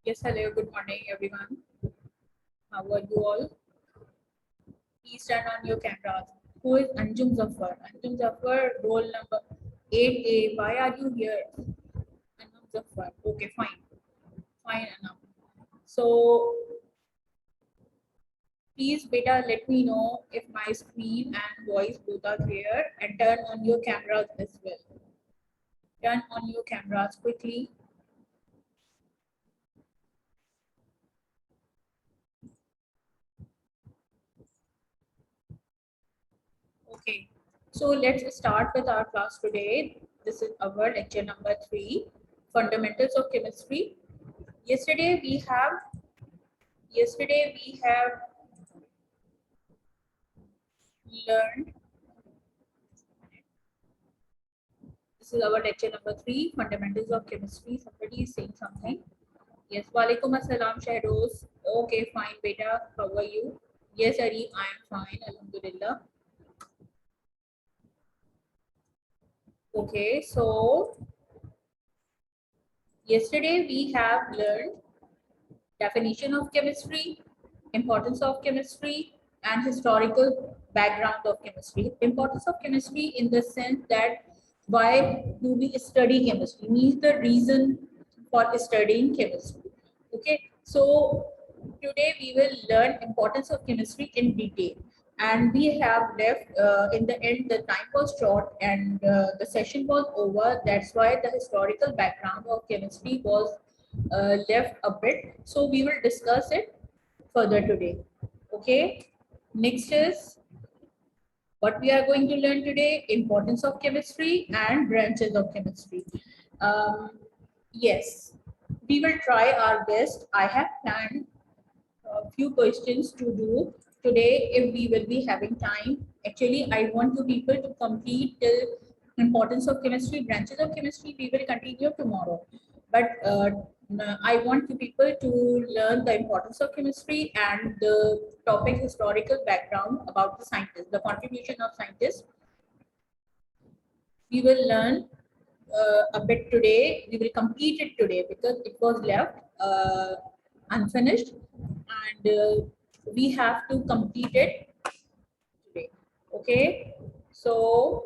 Yes, hello, good morning, everyone. How are you all? Please turn on your cameras. Who is Anjum Zafar? Anjum Zafar, roll number 8A. Why are you here? Anjum Zafar. Okay, fine. Fine, Anam. So, please, beta, let me know if my screen and voice both are clear and turn on your cameras as well. Turn on your cameras quickly. Okay, so let's start with our class today. This is our lecture number 3, Fundamentals of Chemistry. Yesterday we have learned. This is our lecture number 3, Fundamentals of Chemistry. Somebody is saying something. Yes, Walaikum Assalam Shahroz. Okay, fine, beta. How are you? Yes, Ari, I am fine. Alhamdulillah. Okay, so yesterday we have learned definition of chemistry, importance of chemistry, and historical background of chemistry. Importance of chemistry in the sense that why do we study chemistry? Means the reason for studying chemistry. Okay, so today we will learn importance of chemistry in detail. And we have left in the end, the time was short and the session was over. That's why the historical background of chemistry was left a bit. So we will discuss it further today. Okay. Next is what we are going to learn today: importance of chemistry and branches of chemistry. Um, yes, we will try our best. I have planned a few questions to do today if we will be having time. Actually, I want you people to complete the importance of chemistry, branches of chemistry. We will continue tomorrow. But I want you people to learn the importance of chemistry and the topic historical background about the scientists, the contribution of scientists. We will learn a bit today. We will complete it today because it was left unfinished, and we have to complete it today. Okay, so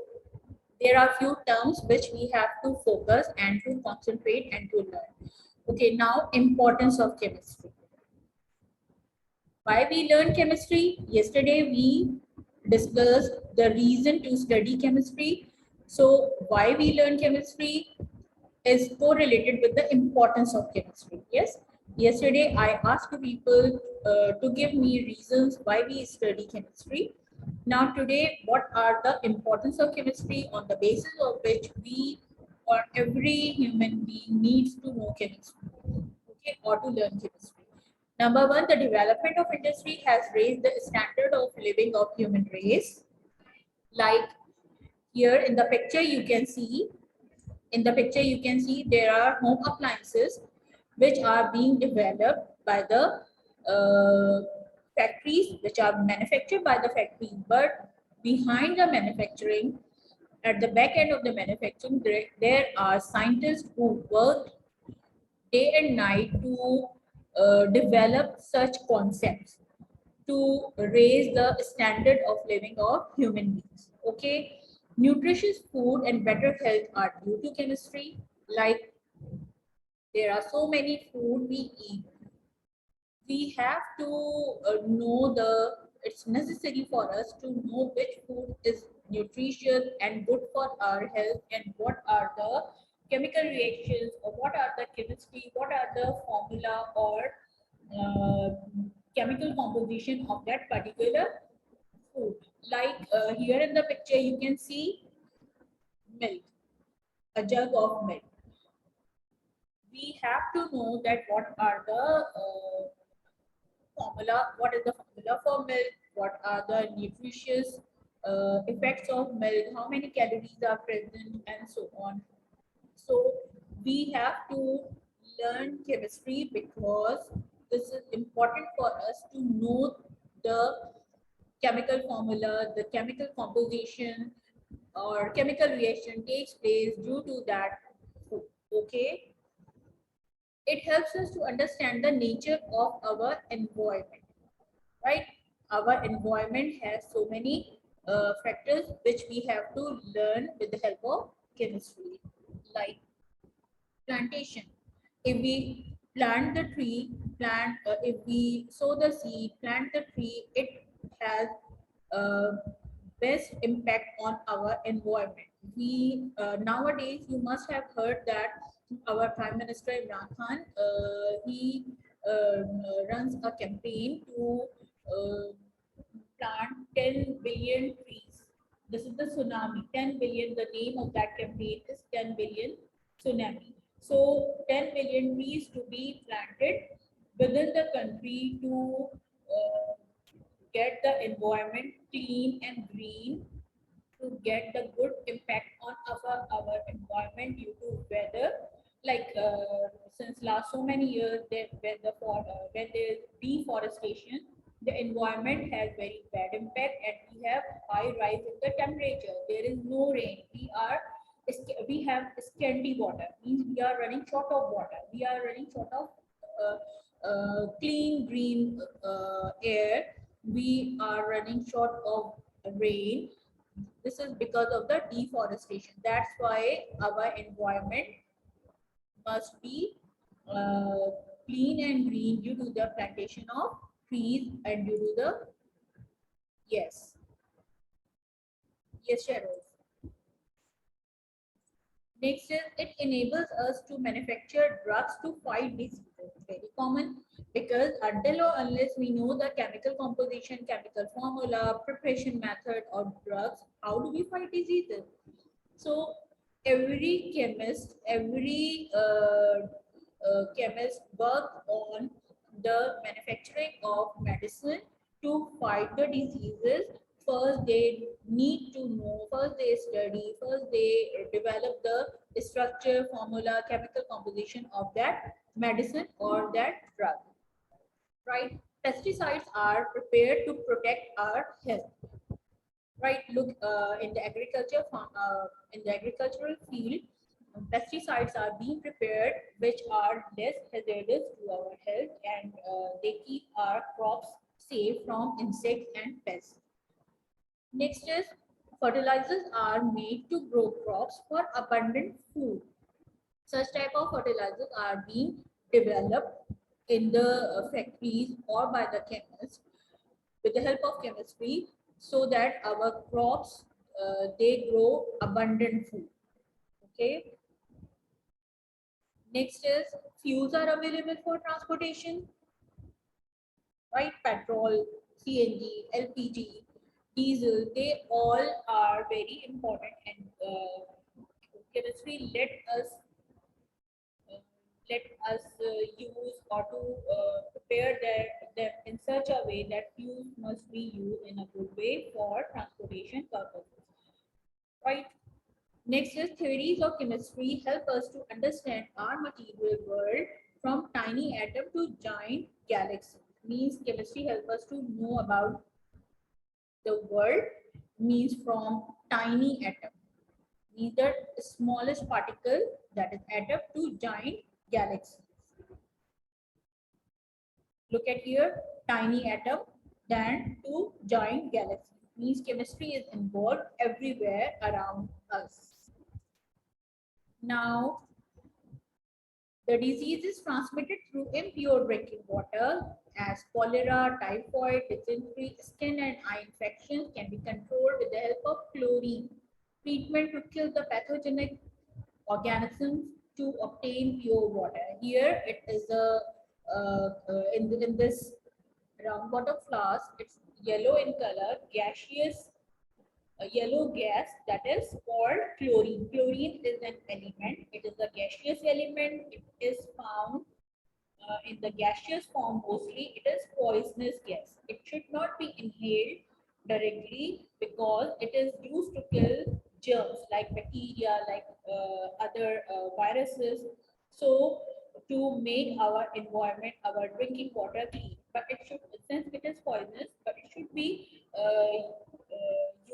there are few terms which we have to focus and to concentrate and to learn. Okay, now importance of chemistry. Why we learn chemistry? Yesterday we discussed the reason to study chemistry. So why we learn chemistry is correlated with the importance of chemistry. Yes. Yesterday I asked people to give me reasons why we study chemistry. Now today, what are the importance of chemistry on the basis of which we or every human being needs to know chemistry, okay, or to learn chemistry. Number one, the development of industry has raised the standard of living of human race. Like here in the picture, you can see there are home appliances which are being developed by the factories, which are manufactured by the factories. But behind the manufacturing, at the back end of the manufacturing, there are scientists who work day and night to develop such concepts to raise the standard of living of human beings. Okay, nutritious food and better health are due to chemistry. Like there are so many food we eat, we have to know the. It's necessary for us to know which food is nutritious and good for our health, and what are the chemical reactions, or what are the chemistry, what are the formula or uh, chemical composition of that particular food. Like here in the picture, you can see milk, a jug of milk. We have to know that what are the formula, what is the formula for milk, what are the nutritious effects of milk, how many calories are present, and so on. So we have to learn chemistry because this is important for us to know the chemical formula, the chemical composition or chemical reaction takes place due to that food. Okay. It helps us to understand the nature of our environment, right? Our environment has so many factors which we have to learn with the help of chemistry, like plantation. If we plant the tree, if we sow the seed, plant the tree, it has best impact on our environment. We nowadays you must have heard that our Prime Minister Imran Khan, he runs a campaign to uh, plant 10 billion trees. This is the tsunami. 10 billion. The name of that campaign is 10 billion tsunami. So 10 billion trees to be planted within the country to uh, get the environment clean and green, to get the good impact on our environment due to weather. Like since last so many years, that when there is deforestation, the environment has very bad impact, and we have high rise in the temperature. There is no rain. We have scanty water. Means we are running short of water. We are running short of clean green air. We are running short of rain. This is because of the deforestation. That's why our environment must be uh, clean and green due to the plantation of trees and due to the, yes, yes, Cheryl. Next is it enables us to manufacture drugs to fight diseases. Very common, because until or unless we know the chemical composition, chemical formula, preparation method of drugs, how do we fight diseases? So every chemist, every chemist work on the manufacturing of medicine to fight the diseases. First, they need to know, first they study, first they develop the structure, formula, chemical composition of that medicine or that drug, right? Pesticides are prepared to protect our health, right? Look, in the agricultural field, pesticides are being prepared which are less hazardous to our health, and they keep our crops safe from insects and pests. Next is fertilizers are made to grow crops for abundant food. Such type of fertilizers are being developed in the factories or by the chemists with the help of chemistry, so that our crops they grow abundant food. Okay. Next is fuels are available for transportation, right? Petrol, CNG, LPG, diesel, they all are very important, and chemistry uh, let us use or to prepare them in such a way that fuels must be used in a good way for transportation purposes, right? Next is theories of chemistry help us to understand our material world from tiny atom to giant galaxy. Means chemistry help us to know about the world, means from tiny atom, means the smallest particle, that is atom, to giant galaxies. Look at here, tiny atom then to giant galaxy. Means chemistry is involved everywhere around us. Now, the disease is transmitted through impure drinking water, as cholera, typhoid, dysentery, skin and eye infections can be controlled with the help of chlorine. Treatment to kill the pathogenic organisms to obtain pure water. Here it is a in this round bottom flask. It's yellow in color, gaseous a yellow gas, that is called chlorine. Chlorine is an element. It is a gaseous element. It is found in the gaseous form mostly. It is poisonous gas. It should not be inhaled directly because it is used to kill germs like bacteria, like other viruses. So to make our environment, our drinking water clean. But it should, since it is poisonous, but it should be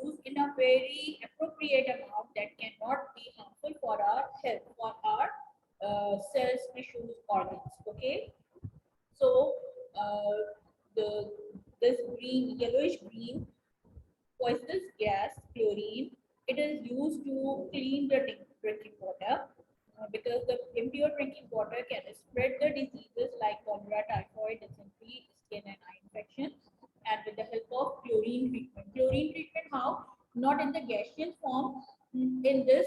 used in a very appropriate amount that cannot be harmful for our health, for our cells, tissues, organs. Okay, so the this green, yellowish green poisonous gas, chlorine, it is used to clean the drinking water because the impure drinking water can spread the diseases like cholera, typhoid, dysentery, skin and eye infection. And with the help of chlorine treatment. Chlorine treatment how? Not in the gaseous form, in this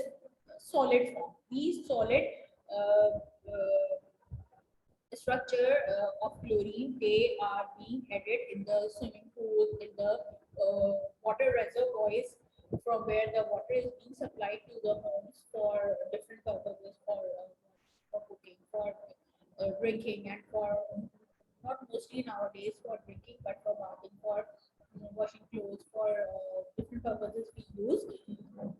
solid form. These solid uh, structure of chlorine, they are being added in the swimming pools, in the water reservoirs from where the water is being supplied to the homes for different purposes, for cooking, for drinking, and for not mostly nowadays for drinking, but for bathing, for washing clothes, for different purposes we use.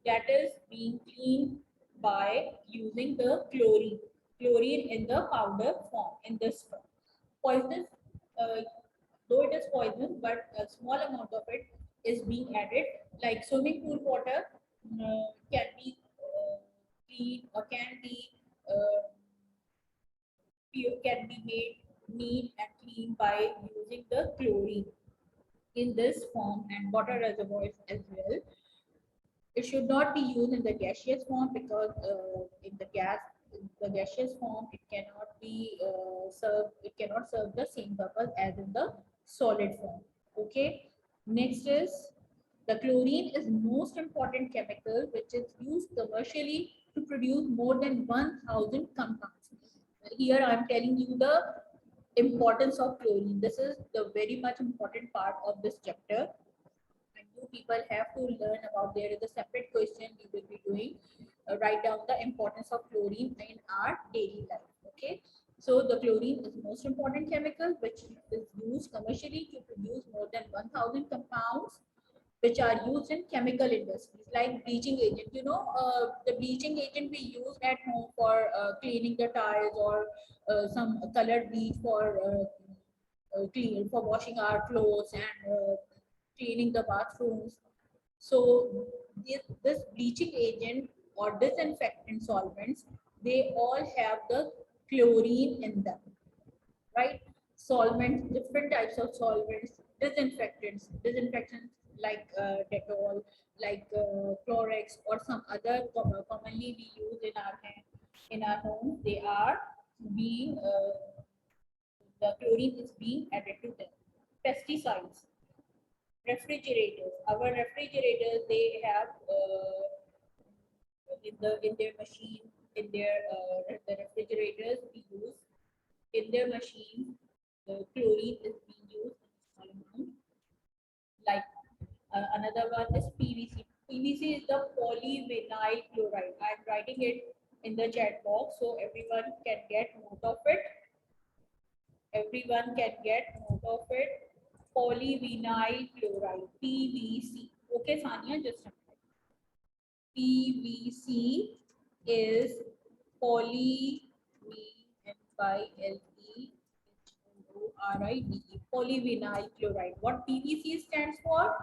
That is being cleaned by using the chlorine in the powder form, in this form. Poisonous, uh, though it is poison, but a small amount of it is being added. Like swimming pool water can be clean or can be uh, can be made neat and clean by using the chlorine in this form, and water reservoirs as well. It should not be used in the gaseous form because in the gaseous form, it cannot be served. It cannot serve the same purpose as in the solid form. Okay. Next is the chlorine is most important chemical which is used commercially to produce more than 1,000 compounds. Here I am telling you the importance of chlorine. This is the very much important part of this chapter, and you people have to learn about. There is a separate question we will be doing. Write down the importance of chlorine in our daily life. Okay, so the chlorine is most important chemical which is used commercially to produce more than 1,000 compounds which are used in chemical industries like bleaching agent. You know, the bleaching agent we use at home for cleaning the tiles, or some colored bleach for clean for washing our clothes and cleaning the bathrooms. So this bleaching agent or disinfectant solvents, they all have the chlorine in them, right? Solvents, different types of solvents, disinfectants like Dettol, like Clorox, or some other commonly we use in our in our homes. They are being the chlorine is being added to them. Pesticides, refrigerators. Our refrigerators, they have in their machine, in their the refrigerators we use in their machine, the chlorine is being used in small amount. Like another one is PVC. PVC is the polyvinyl chloride. I'm writing it in the chat box so everyone can get note of it. Everyone can get note of it. Polyvinyl chloride, PVC. Okay, Sania, just a minute. PVC is polyvinyl polyvinyl chloride. What PVC stands for?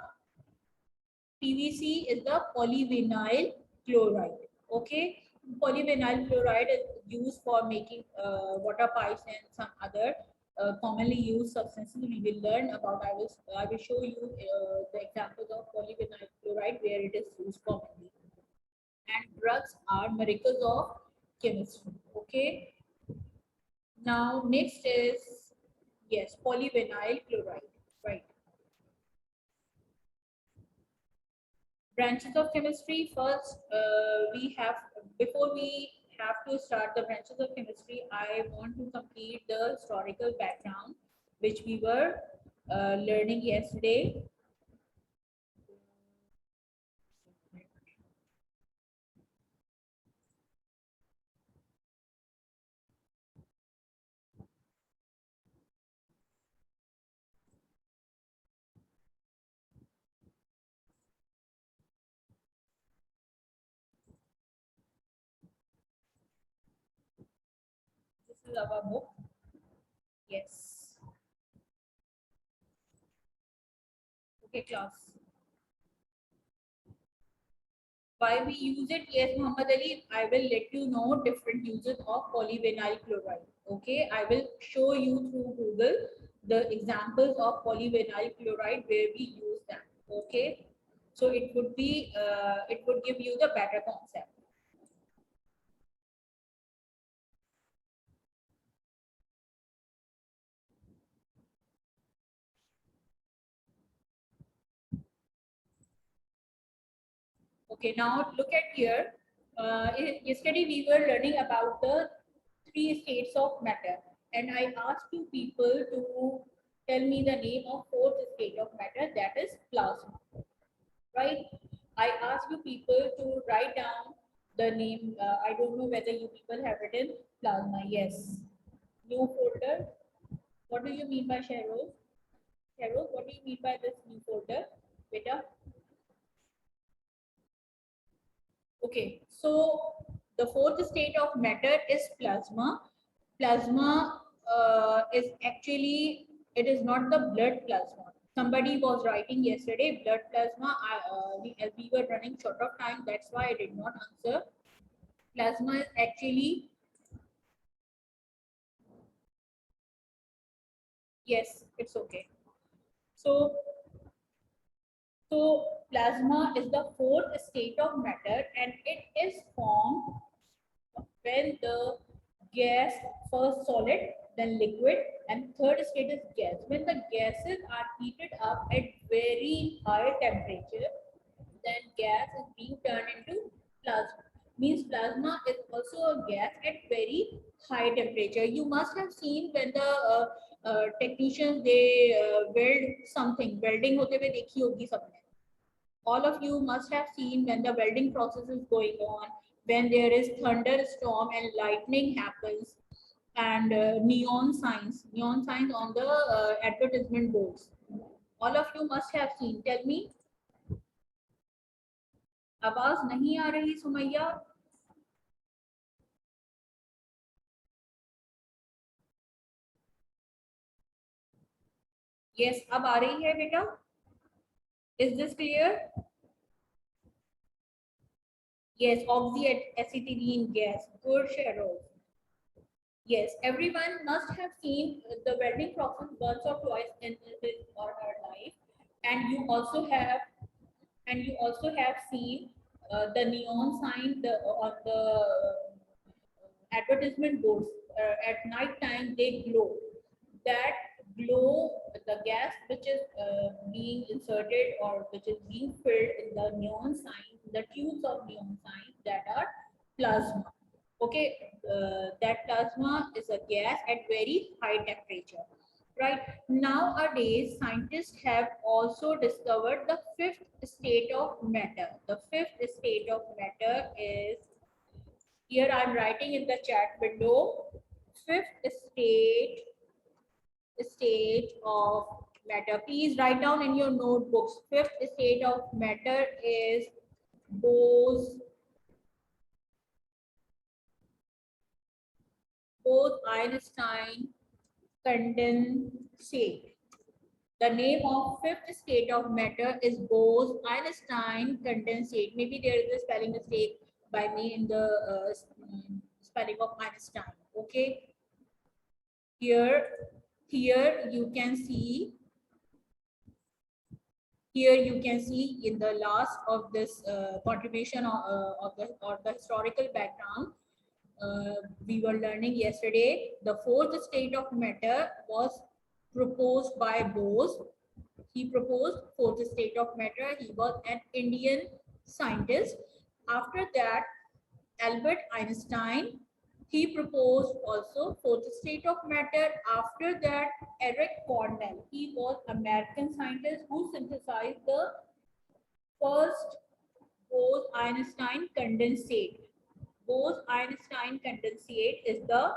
PVC is the polyvinyl chloride. Okay, polyvinyl chloride is used for making water pipes and some other commonly used substances. We will learn about. I will show you the examples of polyvinyl chloride where it is used commonly. And drugs are miracles of chemistry. Okay. Now next is, yes, polyvinyl chloride. Right. Branches of chemistry. First, we have, before we have to start the branches of chemistry, I want to complete the historical background which we were learning yesterday. This is our book. Yes. Okay, class. Why we use it? Yes, Muhammad Ali, I will let you know different uses of polyvinyl chloride. Okay, I will show you through Google the examples of polyvinyl chloride where we use them. Okay, so it would give you the better concept. Okay, now look at here. Yesterday we were learning about the three states of matter, and I asked you people to tell me the name of fourth state of matter, that is plasma. Right? I asked you people to write down the name. I don't know whether you people have written plasma. Yes. New folder. What do you mean by Cheryl? Cheryl, what do you mean by this new folder? Beta. Okay, so the fourth state of matter is plasma. Plasma is actually, it is not the blood plasma. Somebody was writing yesterday blood plasma. As we were running short of time, that's why I did not answer. Plasma is actually, yes, it's okay. So, so plasma is the fourth state of matter, and it is formed when the gas first solid, then liquid, and third state is gas. When the gases are heated up at very high temperature, then gas is being turned into plasma. Means plasma is also a gas at very high temperature. You must have seen when the technicians they weld something, welding होते हुए देखी होगी सबने. All of you must have seen when the welding process is going on, when there is thunderstorm and lightning happens, and neon signs on the advertisement boards. All of you must have seen. Tell me, आवाज नहीं आ रही Sumaiya? Yes, अब आ रही है बेटा? Is this clear? Yes, oxyacetylene gas. Good, Cheryl. Yes, everyone must have seen the welding process once or twice in his or her life, and you also have seen the neon sign on the advertisement boards. At night time, they glow. That glow, the gas which is being inserted or which is being filled in the neon sign, the tubes of neon sign, that are plasma. Okay, that plasma is a gas at very high temperature. Right, nowadays scientists have also discovered the fifth state of matter. The fifth state of matter is, here I'm writing in the chat window, fifth state of matter. Please write down in your notebooks. Fifth state of matter is Bose-Einstein condensate. The name of fifth state of matter is Bose-Einstein condensate. Maybe there is a spelling mistake by me in the spelling of Einstein. Okay. Here you can see. Here you can see in the last of this contribution of the historical background. We were learning yesterday, the fourth state of matter was proposed by Bose. He proposed fourth state of matter. He was an Indian scientist. After that, Albert Einstein, he proposed also fourth state of matter. After that, Eric Cornell, he was American scientist who synthesized the first Bose-Einstein condensate. Bose-Einstein condensate is the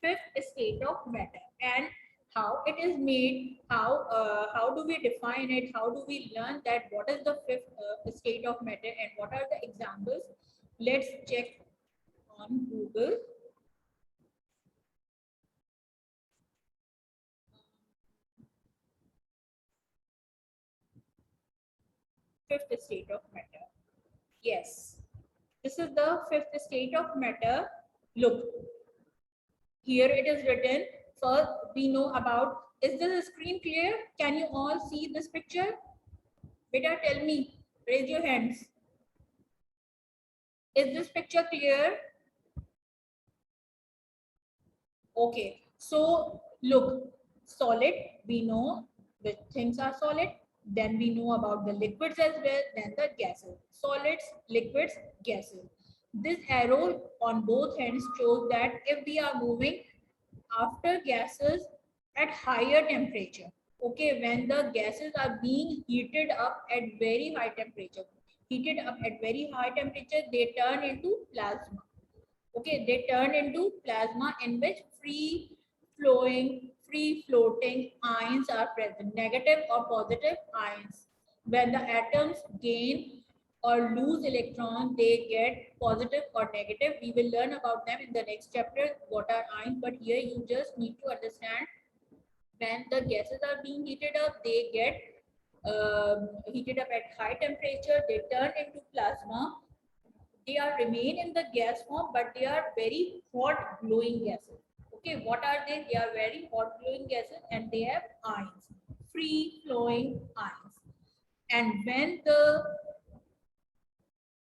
fifth state of matter. And how it is made, how do we define it, how do we learn that what is the fifth state of matter and what are the examples? Let's check on Google. Fifth state of matter. Yes. This is the fifth state of matter. Look, here it is written. First, we know about, is the screen clear? Can you all see this picture? Beta, tell me, raise your hands. Is this picture clear? Okay, so look, solid, we know which things are solid. Then we know about the liquids as well, then the gases. Solids, liquids, gases. This arrow on both ends shows that if we are moving after gases at higher temperature, okay, when the gases are being heated up at very high temperature, they turn into plasma. Okay, they turn into plasma in which free floating ions are present, negative or positive ions. When the atoms gain or lose electrons, they get positive or negative. We will learn about them in the next chapter, what are ions, but here you just need to understand when the gases are being heated up, they get heated up at high temperature, they turn into plasma. They are remain in the gas form, but they are very hot glowing gases. Okay, what are they? They are very hot glowing gases and they have ions, free flowing ions. And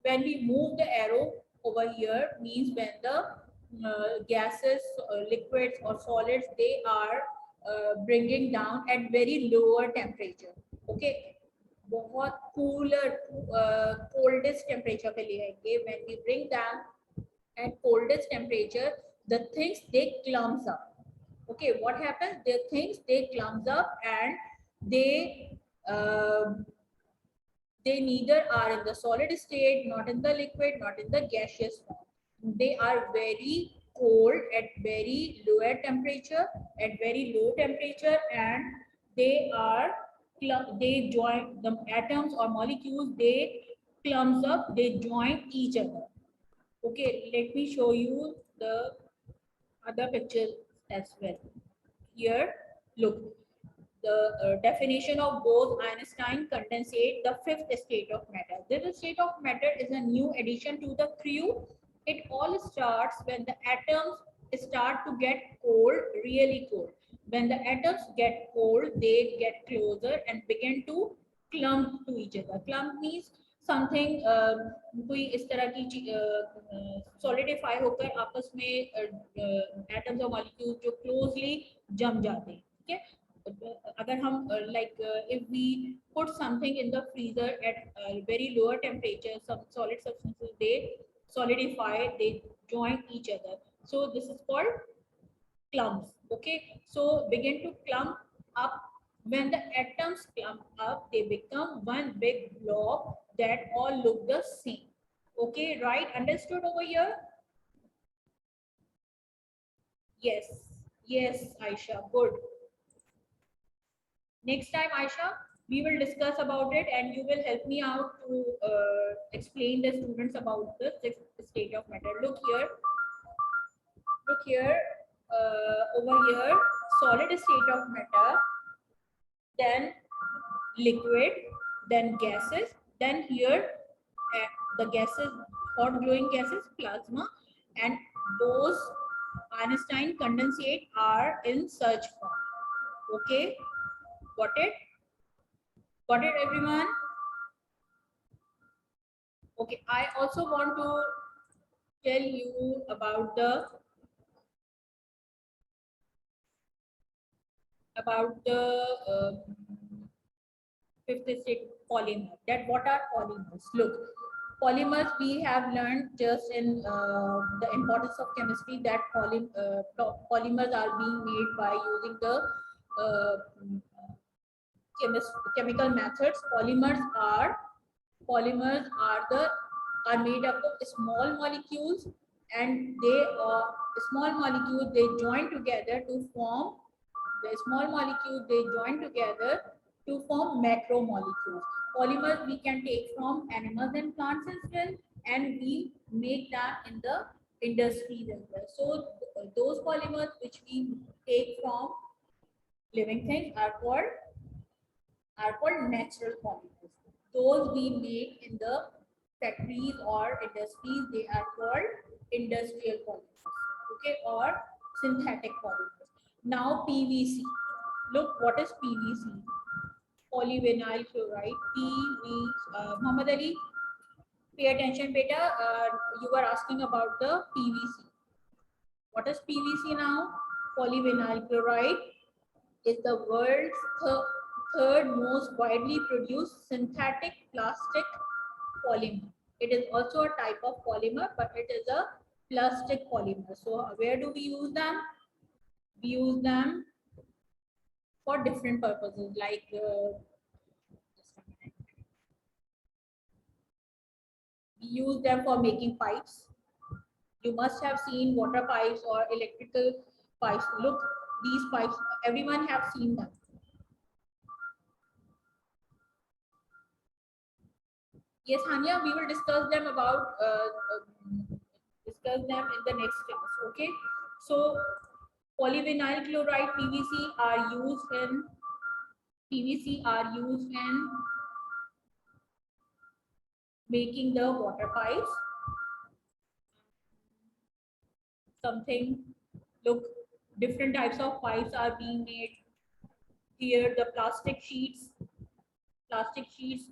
when we move the arrow over here, means when the gases, liquids or solids, they are bringing down at very lower temperature. Okay, बहुत cooler coldest temperature पे ले आएंगे. When we bring down at coldest temperature, the things they clumps up. Okay, what happens? The things they clumps up and uh, they neither are in the solid state, not in the liquid, not in the gaseous form. They are very cold at very lower temperature, and they are they join the atoms or molecules. They clumps up. They join each other. Okay, let me show you the other pictures as well. Here, look, the definition of Bose-Einstein condensate, the fifth state of matter. This state of matter is a new addition to the crew. It all starts when the atoms start to get cold, really cold. When the atoms get cold, they get closer and begin to clump to each other. Clump means something कोई इस तरह की solidify होकर आपस में atoms और molecules जो closely जम जाते हैं. ठीक है, अगर हम like if we put something in the freezer at very lower temperature, some solid substances, they solidify, they join each other, so this is called clumps. Okay, so begin to clump up. When the atoms clump up, they become one big blob that all look the same. Okay, right? Understood over here? Yes, yes, Aisha, good. Next time, Aisha, we will discuss about it and you will help me out to explain the students about the sixth state of matter. Look here, over here, solid state of matter, then liquid, then gases, then here the gases, hot glowing gases, plasma, and those Einstein condensate are in such form. Okay, got it? Got it, everyone? Okay, I also want to tell you about the fifth state polymer. That what are polymers? Look, polymers we have learned just in the importance of chemistry that polymers are being made by using the uh, chemical methods. Polymers are made up of small molecules, and they join together to form the small molecules. They join together to form macromolecules. Polymers we can take from animals and plants as well, and we make that in the industries as well. So those polymers which we take from living things are called natural polymers. Those we make in the factories or industries, they are called industrial polymers, okay, or synthetic polymers. Now PVC. Look, what is PVC? Polyvinyl chloride. Muhammad Ali, pay attention, beta. You were asking about the PVC. What is PVC now? Polyvinyl chloride is the world's third most widely produced synthetic plastic polymer. It is also a type of polymer, but it is a plastic polymer. So where do we use them? We use them for different purposes, like just a minute. We use them for making pipes. You must have seen water pipes or electrical pipes. Look, these pipes, everyone have seen them. Yes, Hania, we will discuss them in the next class. Okay, so polyvinyl chloride PVC are used in making the water pipes. Something, look, different types of pipes are being made. Here the plastic sheets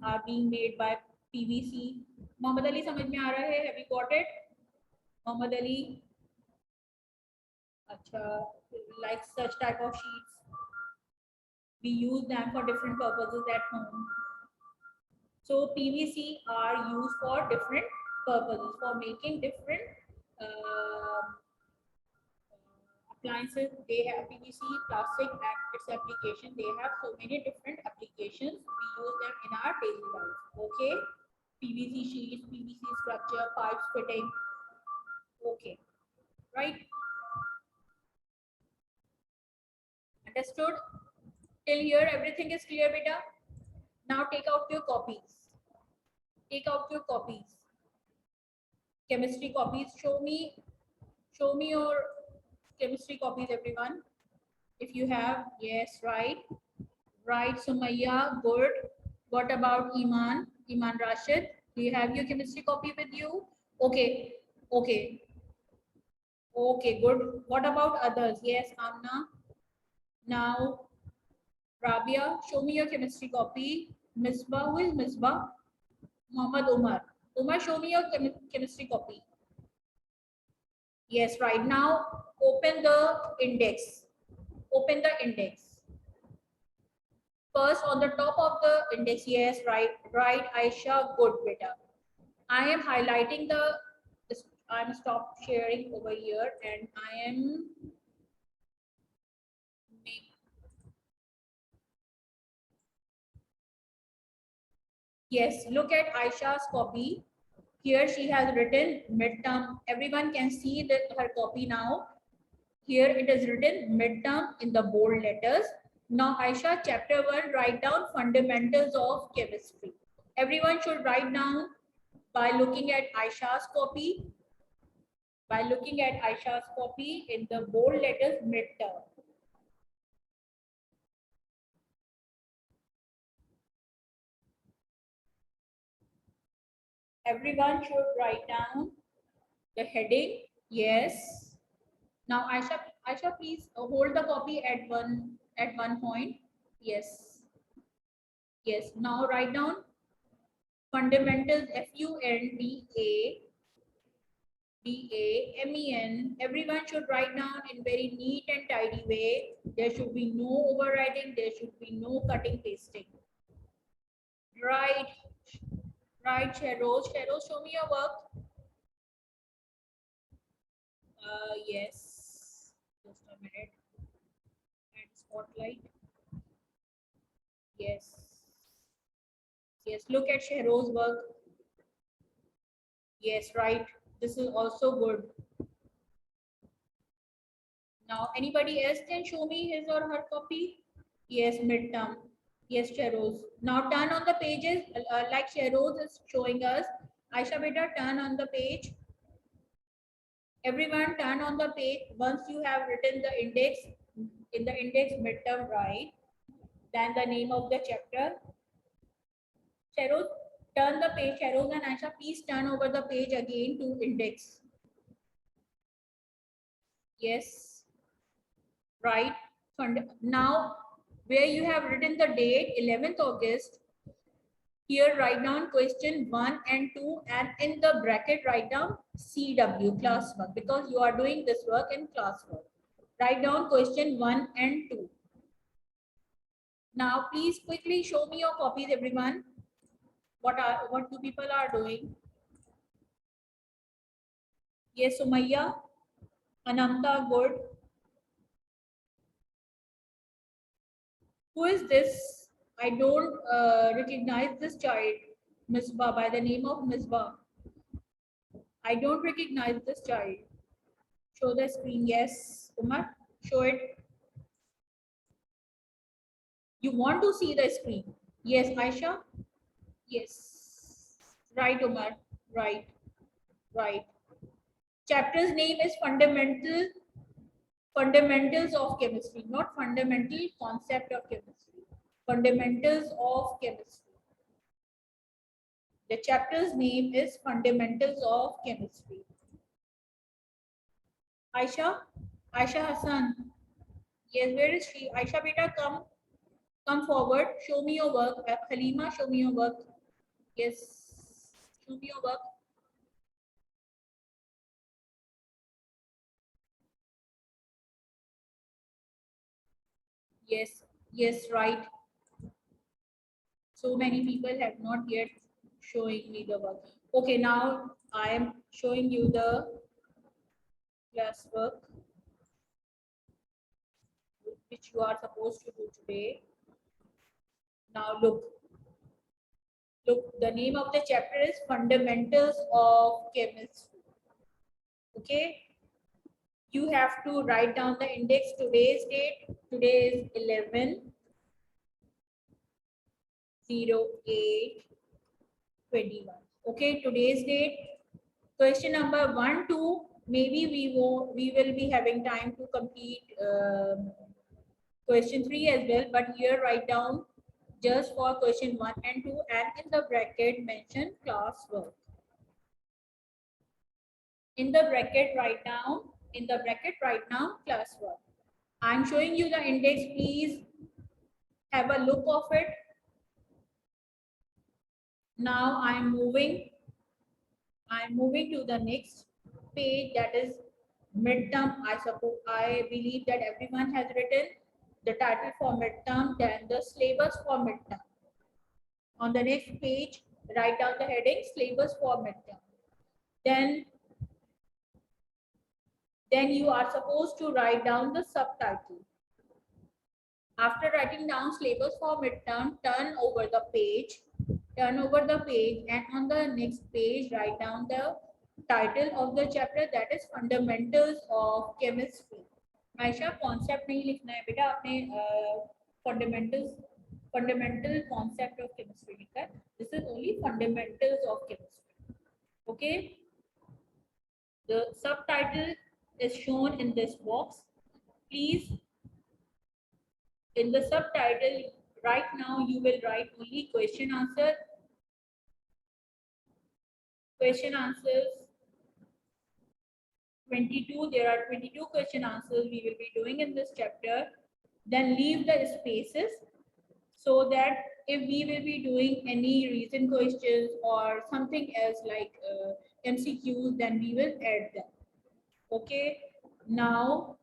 are being made by PVC. Mohammad Ali, समझ में आ रहा है? Have you got it? Mohammad Ali, like such type of sheets, we use them for different purposes at home. So PVC are used for different purposes, for making different appliances. They have PVC, plastic, and its application. They have so many different applications. We use them in our daily life. Okay, PVC sheets, PVC structure, pipes fitting. Okay, right? Understood? Till here, everything is clear, beta. Now take out your copies. Take out your copies. Chemistry copies. Show me your chemistry copies, everyone. If you have, yes, right. Right, Sumaya, good. What about Iman? Iman Rashid, do you have your chemistry copy with you? Okay, okay. Okay, good. What about others? Yes, Amna. Now, Rabia, show me your chemistry copy. Misbah, who is Misbah? Muhammad Umar. Umar, show me your chemistry copy. Yes, right now, open the index. Open the index. First, on the top of the index, yes, right, Aisha, good, beta. I am highlighting I'm stop sharing over here and I am yes, look at Aisha's copy. Here she has written midterm. Everyone can see that her copy now. Here it is written midterm in the bold letters. Now Aisha, chapter 1, write down fundamentals of chemistry. Everyone should write down by looking at Aisha's copy. By looking at Aisha's copy in the bold letters midterm. Everyone should write down the heading. Yes. Now Aisha, please hold the copy at one point. Yes. Yes. Now write down fundamentals, FUNDAMEN. Everyone should write down in very neat and tidy way. There should be no overwriting. There should be no cutting pasting. Right, Sheroz. Sheroz, show me your work. Yes. Just a minute. And spotlight. Yes. Yes. Look at Shehroz's work. Yes, right. This is also good. Now, anybody else can show me his or her copy? Yes, midterm. Yes, Sheroz. Now turn on the pages like Sheroz is showing us. Aisha beta, turn on the page. Everyone turn on the page. Once you have written the index, in the index midterm, right? Then the name of the chapter. Sheroz, Turn the page, Feroz and Aisha, please turn over the page again to index. Yes, right. Now, where you have written the date, 11th August, here write down question 1 and 2, and in the bracket write down CW, classwork, because you are doing this work in classwork. Write down question 1 and 2. Now, please quickly show me your copies, everyone. What two people are doing? Yes, Sumaya, Anamta, good. Who is this? I don't recognize this child, Misbah, by the name of Misbah. I don't recognize this child. Show the screen. Yes, Umar, show it. You want to see the screen? Yes, Aisha? Yes. Right, Umar. Right. Right. Chapter's name is Fundamentals of Chemistry, not Fundamental Concept of Chemistry. Fundamentals of Chemistry. The chapter's name is Fundamentals of Chemistry. Aisha? Aisha Hassan. Yes, where is she? Aisha beta, come forward. Show me your work. Halima, show me your work. Yes, show me your work. Yes, yes, right. So many people have not yet showing me the work. Okay, now I am showing you the class work which you are supposed to do today. Now look, the name of the chapter is Fundamentals of Chemistry. Okay, you have to write down the index today's date. Today is 11/08/21. Okay, today's date. Question number 1, 2. Maybe we will be having time to complete question 3 as well. But here write down just for question 1 and 2, and in the bracket mention classwork. In the bracket write down classwork. I'm showing you the index. Please have a look of it. Now I'm moving to the next page, that is midterm. I believe that everyone has written the title for midterm, then the syllabus for midterm. On the next page, write down the heading syllabus for midterm. Then you are supposed to write down the subtitle. After writing down syllabus for midterm, turn over the page, and on the next page write down the title of the chapter, that is Fundamentals of Chemistry. Ayesha concept नहीं लिखना है बेटा, आपने fundamental concept of chemistry लिखा है. This is only fundamentals of chemistry. Okay. The subtitle is shown in this box. Please, in the subtitle right now you will write only question answers. Question answers 22. There are 22 question answers we will be doing in this chapter. Then leave the spaces so that if we will be doing any reason questions or something else like MCQs, then we will add them. Okay. Now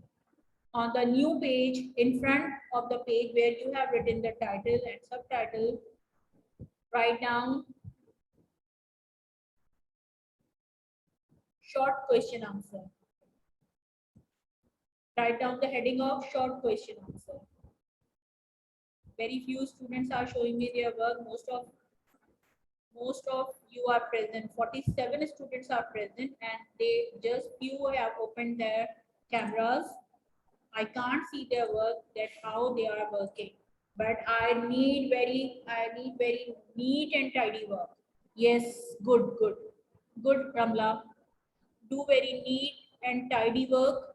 on the new page, in front of the page where you have written the title and subtitle, write down short question answer. Write down the heading of short question answer. Very few students are showing me their work. Most of you are present. 47 students are present, and they just few have opened their cameras. I can't see their work, that how they are working. But I need very neat and tidy work. Yes, good, Ramla. Do very neat and tidy work.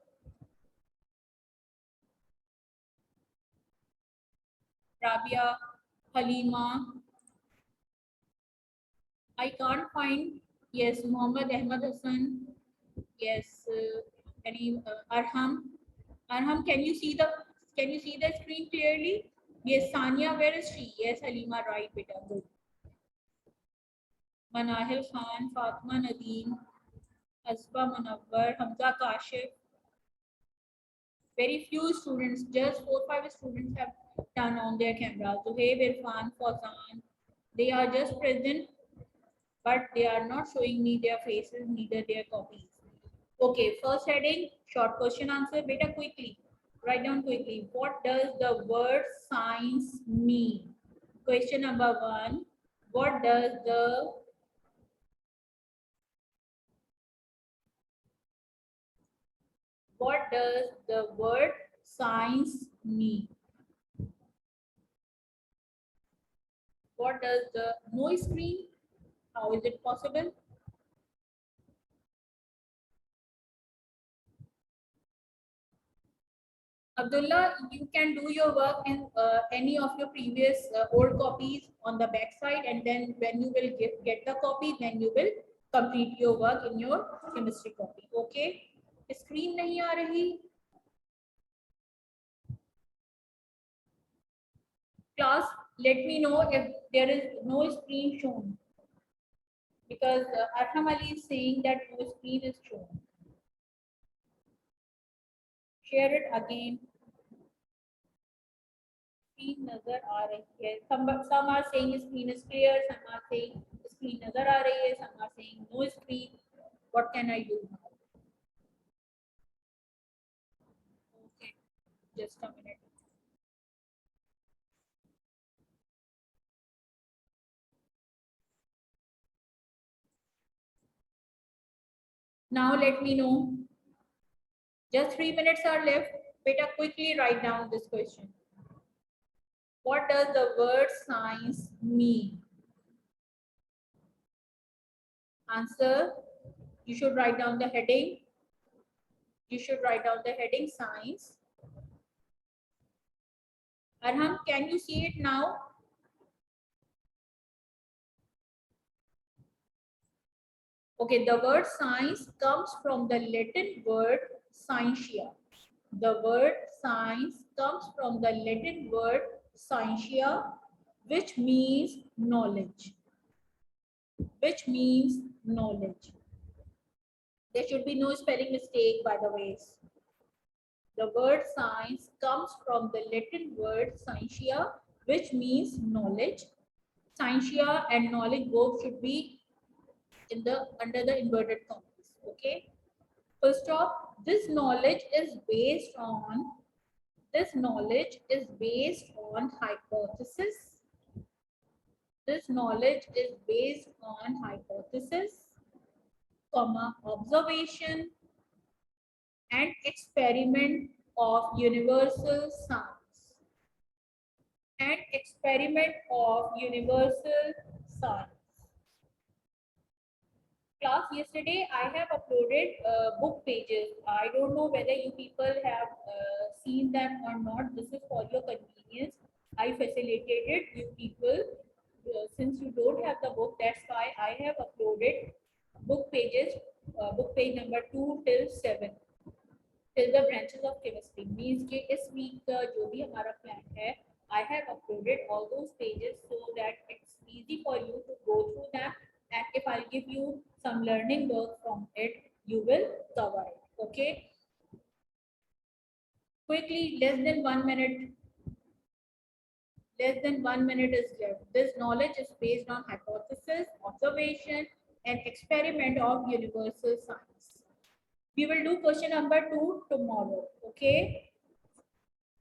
Rabia, Halima, I can't find. Yes, Muhammad Ahmad Hassan. Yes, any Arham. Arham, can you see the screen clearly? Yes, Sania, where is she? Yes, Halima, right, beta. Good. Manahil Khan, Fatma Nadeem, Asba Munawwar, Hamza Kashif. Very few students, just 4 5 students have turned on their cameras. Zuhaib, Irfan, Fawzan, they are just present, but they are not showing me their faces, neither their copies. Okay, first heading, short question answer. Beta, quickly, write down quickly. What does the word science mean? Question number one. What does the word science mean? What does the no screen? How is it possible? Abdullah, you can do your work in any of your previous old copies on the back side, and then when you will get the copy, then you will complete your work in your chemistry copy. Okay? Screen nahi aa rahi. Class, let me know if there is no screen shown, because Arham Ali is saying that no screen is shown. Share it again. Screen नजर आ रही है. Some are saying screen is clear, some are saying screen नजर आ रही है, some are saying no screen. What can I do now? Okay, just a minute. Now let me know. Just 3 minutes are left. Beta, quickly write down this question. What does the word science mean? Answer. You should write down the heading. You should write down the heading science. Arham, can you see it now? Okay, the word science comes from the Latin word scientia. The word science comes from the Latin word scientia, which means knowledge. Which means knowledge. There should be no spelling mistake, by the way. The word science comes from the Latin word scientia, which means knowledge. Scientia and knowledge both should be in the under the inverted commas. Okay. First off, this knowledge is based on hypothesis. This knowledge is based on hypothesis, comma, observation and experiment of universal science. And experiment of universal science. Class, yesterday I have uploaded book pages. I don't know whether you people have seen them or not. This is for your convenience. I facilitated you people. Since you don't have the book, that's why I have uploaded book pages, book page number 2 till 7, till the branches of chemistry. Means कि इस week का जो भी हमारा plan है, I have uploaded all those pages so that it's easy for you to go through them. And if I'll give you some learning work from it, you will cover it. Okay. Quickly, less than 1 minute. Less than 1 minute is left. This knowledge is based on hypothesis, observation, and experiment of universal science. We will do question number 2 tomorrow. Okay.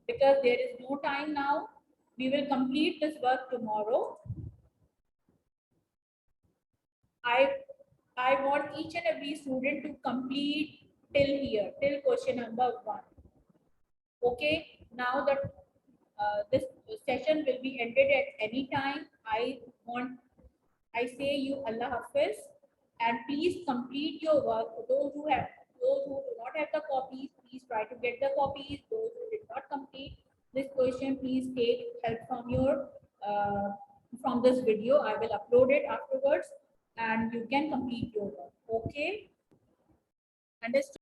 Because there is no time now. We will complete this work tomorrow. I want each and every student to complete till here, till question number 1. Okay, now that this session will be ended at any time, I say you Allah Hafiz, and please complete your work. Those who do not have the copies, please try to get the copies. Those who did not complete this question, please take help from your from this video. I will upload it afterwards. and you can complete your work. Okay. Understood?